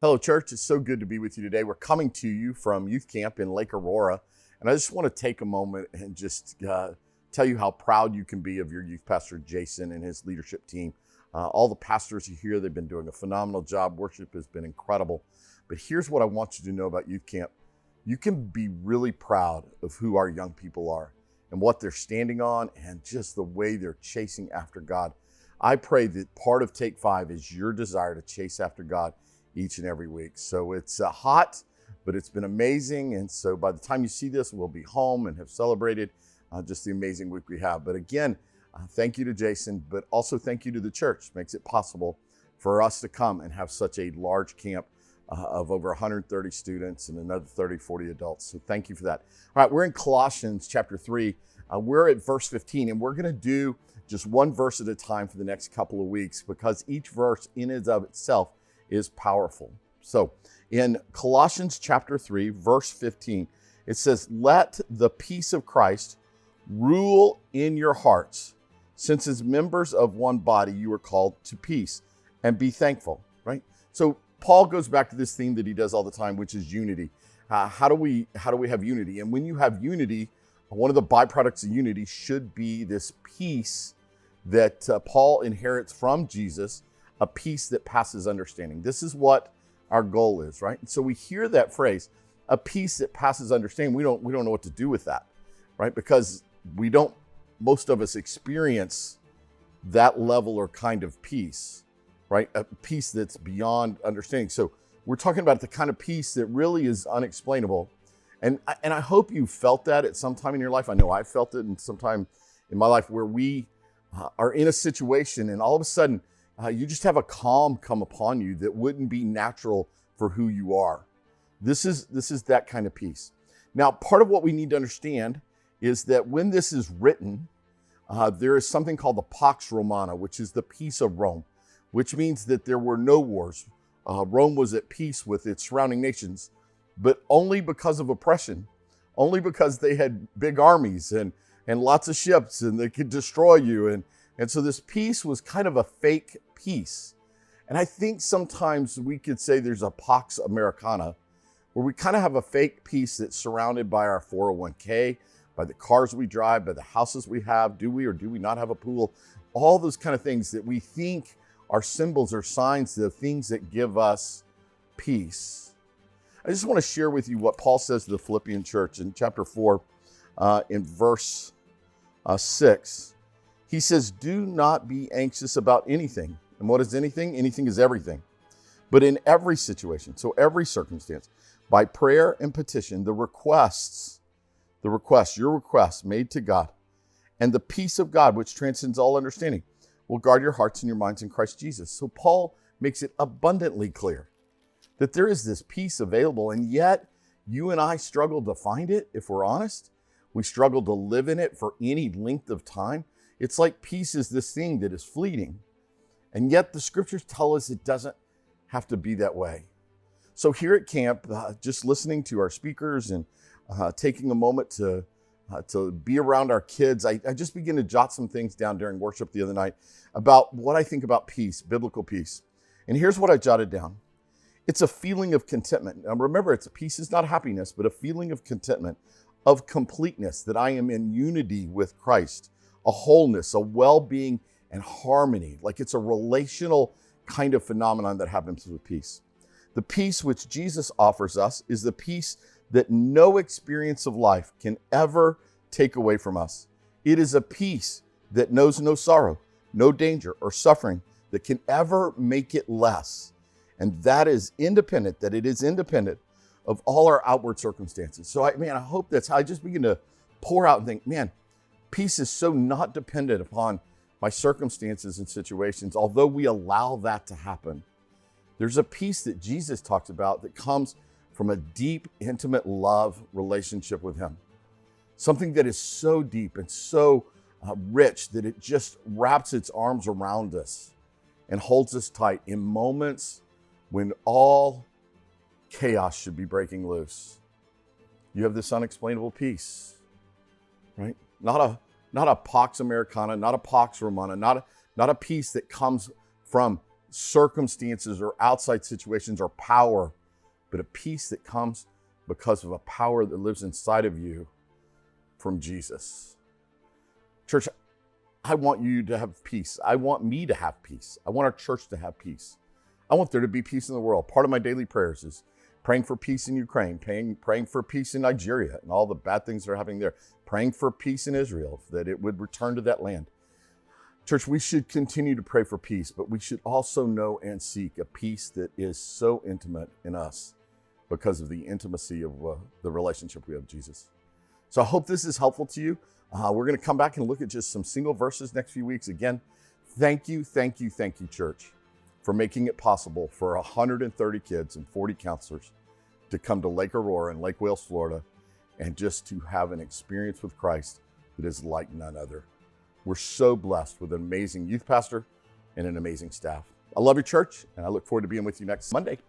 Hello, church. It's so good to be with you today. We're coming to you from youth camp in Lake Aurora, and I just want to take a moment and just tell you how proud you can be of your youth pastor, Jason, and his leadership team. All the pastors you hear, they've been doing a phenomenal job. Worship has been incredible. But here's what I want you to know about youth camp. You can be really proud of who our young people are and what they're standing on and just the way they're chasing after God. I pray that part of Take 5 is your desire to chase after God each and every week. So it's hot, but it's been amazing. And so by the time you see this, we'll be home and have celebrated just the amazing week we have. But again, thank you to Jason, but also thank you to the church. Makes it possible for us to come and have such a large camp of over 130 students and another 30, 40 adults. So thank you for that. All right, we're in Colossians chapter 3. We're at verse 15, and we're going to do just one verse at a time for the next couple of weeks because each verse in and of itself is powerful. So in Colossians chapter 3, verse 15, it says, "Let the peace of Christ rule in your hearts, since as members of one body you are called to peace, and be thankful," right? So Paul goes back to this theme that he does all the time, which is unity. How do we have unity? And when you have unity, one of the byproducts of unity should be this peace that Paul inherits from Jesus, a peace that passes understanding. This is what our goal is, right? And so we hear that phrase, a peace that passes understanding. We don't know what to do with that, right? Because most of us experience that level or kind of peace, right? A peace that's beyond understanding. So we're talking about the kind of peace that really is unexplainable. And I hope you felt that at some time in your life. I know I felt it in some time in my life where we are in a situation and all of a sudden you just have a calm come upon you that wouldn't be natural for who you are. This is that kind of peace. Now, part of what we need to understand is that when this is written, there is something called the Pax Romana, which is the peace of Rome, which means that there were no wars. Rome was at peace with its surrounding nations, but only because of oppression, only because they had big armies and lots of ships and they could destroy you. And so this peace was kind of a fake peace. And I think sometimes we could say there's a Pax Americana, where we kind of have a fake peace that's surrounded by our 401k, by the cars we drive, by the houses we have. Do we or do we not have a pool? All those kind of things that we think are symbols or signs, the things that give us peace. I just want to share with you what Paul says to the Philippian church in chapter 4, in verse 6. He says, "Do not be anxious about anything." And what is anything? Anything is everything. "But in every situation," so every circumstance, "by prayer and petition, your requests made to God, and the peace of God, which transcends all understanding, will guard your hearts and your minds in Christ Jesus." So Paul makes it abundantly clear that there is this peace available, and yet you and I struggle to find it, if we're honest. We struggle to live in it for any length of time. It's like peace is this thing that is fleeting. And yet the scriptures tell us it doesn't have to be that way. So here at camp, just listening to our speakers and taking a moment to be around our kids, I just began to jot some things down during worship the other night about what I think about peace, biblical peace. And here's what I jotted down. It's a feeling of contentment. Now remember, peace is not happiness, but a feeling of contentment, of completeness, that I am in unity with Christ, a wholeness, a well-being and harmony. Like it's a relational kind of phenomenon that happens with peace. The peace which Jesus offers us is the peace that no experience of life can ever take away from us. It is a peace that knows no sorrow, no danger or suffering that can ever make it less. And that is independent, of all our outward circumstances. So I hope that's how I just begin to pour out and think, man, peace is so not dependent upon my circumstances and situations, although we allow that to happen. There's a peace that Jesus talks about that comes from a deep, intimate love relationship with him. Something that is so deep and so rich that it just wraps its arms around us and holds us tight in moments when all chaos should be breaking loose. You have this unexplainable peace, right? Not a Pax Americana, not a Pax Romana, not a peace that comes from circumstances or outside situations or power, but a peace that comes because of a power that lives inside of you from Jesus. Church, I want you to have peace. I want me to have peace. I want our church to have peace. I want there to be peace in the world. Part of my daily prayers is praying for peace in Ukraine, praying for peace in Nigeria and all the bad things that are happening there, praying for peace in Israel, that it would return to that land. Church, we should continue to pray for peace, but we should also know and seek a peace that is so intimate in us because of the intimacy of the relationship we have with Jesus. So I hope this is helpful to you. We're going to come back and look at just some single verses next few weeks. Again, thank you, church, for making it possible for 130 kids and 40 counselors to come to Lake Aurora in Lake Wales, Florida, and just to have an experience with Christ that is like none other. We're so blessed with an amazing youth pastor and an amazing staff. I love your church, and I look forward to being with you next Monday.